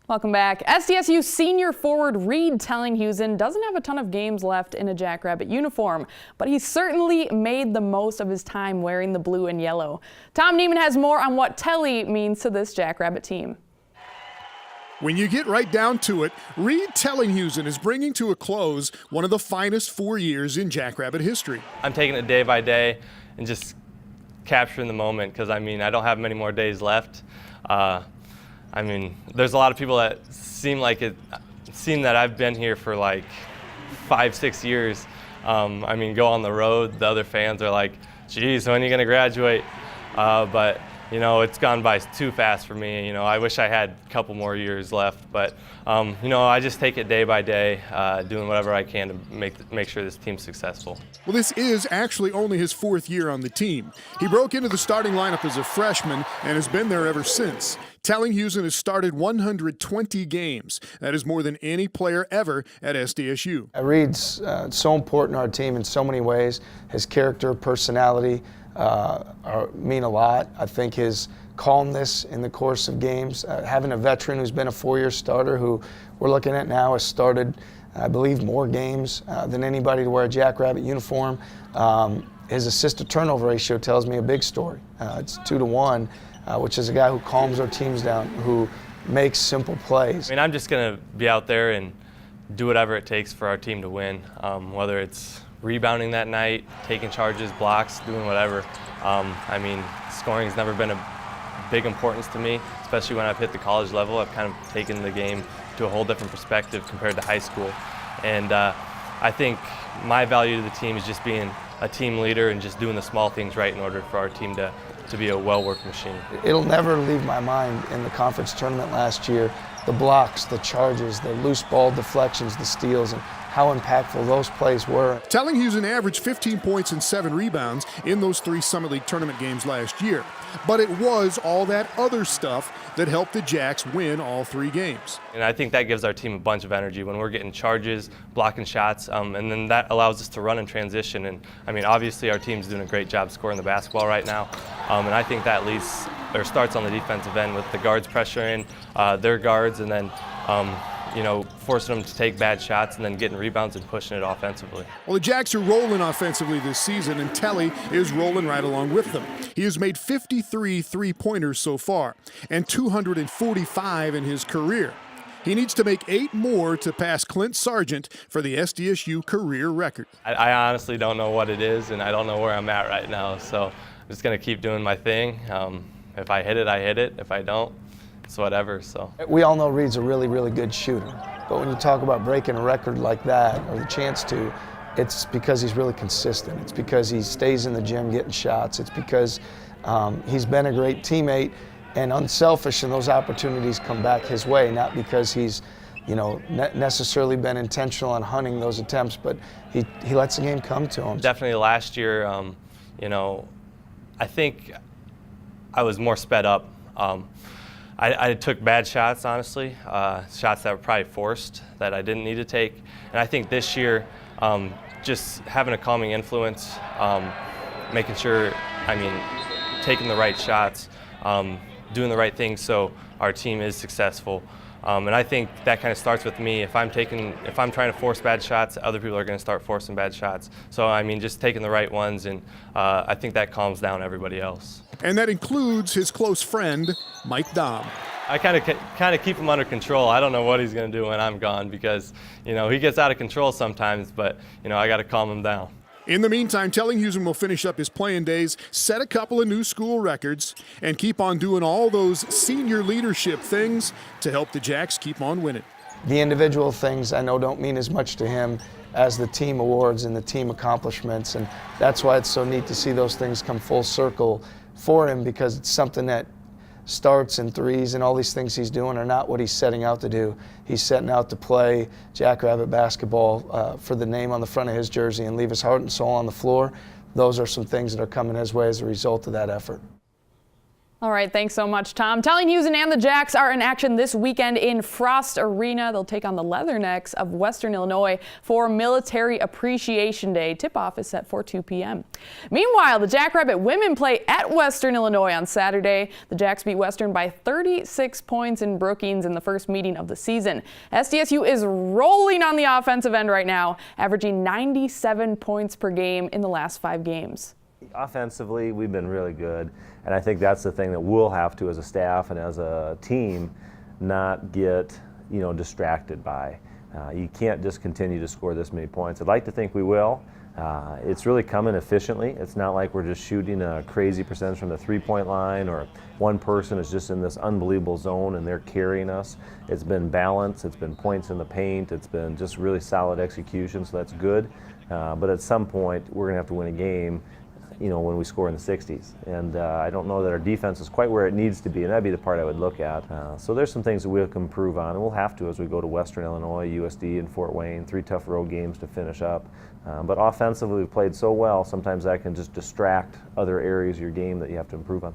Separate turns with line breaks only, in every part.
Welcome back. SDSU senior forward Reed Tellinghuisen doesn't have a ton of games left in a Jackrabbit uniform, but he certainly made the most of his time wearing the blue and yellow. Tom Nieman has more on what Telly means to this Jackrabbit team.
When you get right down to it, Reed Tellinghuisen is bringing to a close one of the finest 4 years in Jackrabbit history.
I'm taking it day by day and just capturing the moment because, I don't have many more days left. There's a lot of people that seem that I've been here for like 5-6 years. Go on the road, the other fans are like, geez, when are you going to graduate? But it's gone by too fast for me. I wish I had a couple more years left, but I just take it day by day, doing whatever I can to make sure this team's successful.
Well, this is actually only his 4th year on the team. He broke into the starting lineup as a freshman and has been there ever since. Tellinghuisen has started 120 games. That is more than any player ever at SDSU.
Reed's so important to our team in so many ways. His character, personality mean a lot. I think his calmness in the course of games, having a veteran who's been a 4-year starter who we're looking at now has started, I believe, more games than anybody to wear a Jackrabbit uniform. His assist-to-turnover ratio tells me a big story. It's 2-to-1, which is a guy who calms our teams down, who makes simple plays.
I'm just going to be out there and do whatever it takes for our team to win, whether it's rebounding that night, taking charges, blocks, doing whatever. Scoring's never been a big importance to me, especially when I've hit the college level. I've kind of taken the game to a whole different perspective compared to high school. And I think my value to the team is just being a team leader and just doing the small things right in order for our team to be a well-worked machine.
It'll never leave my mind in the conference tournament last year, the blocks, the charges, the loose ball deflections, the steals, and how impactful those plays were.
Tellinghuisen averaged 15 points and 7 rebounds in those 3 Summit League tournament games last year. But it was all that other stuff that helped the Jacks win all 3 games.
And I think that gives our team a bunch of energy when we're getting charges, blocking shots, and then that allows us to run in transition. And obviously our team's doing a great job scoring the basketball right now. And I think that starts on the defensive end with the guards pressuring their guards and then forcing them to take bad shots and then getting rebounds and pushing it offensively.
Well, the Jacks are rolling offensively this season, and Telly is rolling right along with them. He has made 53 three-pointers so far and 245 in his career. He needs to make 8 more to pass Clint Sargent for the SDSU career record.
I honestly don't know what it is, and I don't know where I'm at right now, so I'm just going to keep doing my thing. If I hit it, I hit it. If I don't, it's whatever. So
we all know Reed's a really, really good shooter. But when you talk about breaking a record like that, or the chance to, it's because he's really consistent. It's because he stays in the gym getting shots. It's because he's been a great teammate and unselfish, and those opportunities come back his way, not because he's necessarily been intentional on hunting those attempts, but he lets the game come to him.
Definitely last year, I think I was more sped up. I took bad shots, honestly, shots that were probably forced that I didn't need to take. And I think this year, just having a calming influence, making sure, taking the right shots, doing the right things so our team is successful. And I think that kind of starts with me. If I'm trying to force bad shots, other people are going to start forcing bad shots. So just taking the right ones, and I think that calms down everybody else.
And that includes his close friend, Mike Dahm.
I kind of keep him under control. I don't know what he's going to do when I'm gone because he gets out of control sometimes, but I got to calm him down.
In the meantime, Tellinghuisen will finish up his playing days, set a couple of new school records, and keep on doing all those senior leadership things to help the Jacks keep on winning.
The individual things I know don't mean as much to him as the team awards and the team accomplishments, and that's why it's so neat to see those things come full circle for him, because it's something that starts and threes and all these things he's doing are not what he's setting out to do. He's setting out to play Jackrabbit basketball for the name on the front of his jersey and leave his heart and soul on the floor. Those are some things that are coming his way as a result of that effort.
All right, thanks so much, Tom. Telly Hughes and the Jacks are in action this weekend in Frost Arena. They'll take on the Leathernecks of Western Illinois for Military Appreciation Day. Tip-off is set for 2 p.m. Meanwhile, the Jackrabbit women play at Western Illinois on Saturday. The Jacks beat Western by 36 points in Brookings in the first meeting of the season. SDSU is rolling on the offensive end right now, averaging 97 points per game in the last 5 games.
Offensively, we've been really good, and I think that's the thing that we'll have to, as a staff and as a team, not get distracted by. You can't just continue to score this many points. I'd like to think we will. It's really coming efficiently. It's not like we're just shooting a crazy percentage from the three-point line, or one person is just in this unbelievable zone and they're carrying us. It's been balance. It's been points in the paint. It's been just really solid execution, so that's good. But at some point, we're going to have to win a game when we score in the 60s. And I don't know that our defense is quite where it needs to be, and that'd be the part I would look at. So there's some things that we can improve on, and we'll have to as we go to Western Illinois, USD, and Fort Wayne, 3 tough road games to finish up. But offensively, we've played so well, sometimes that can just distract other areas of your game that you have to improve on.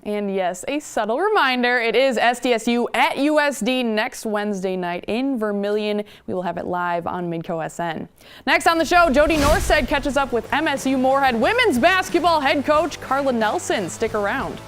And yes, a subtle reminder, it is SDSU at USD next Wednesday night in Vermillion. We will have it live on Midco SN. Next on the show, Jody Norstead catches up with MSU Moorhead women's basketball head coach Carla Nelson. Stick around.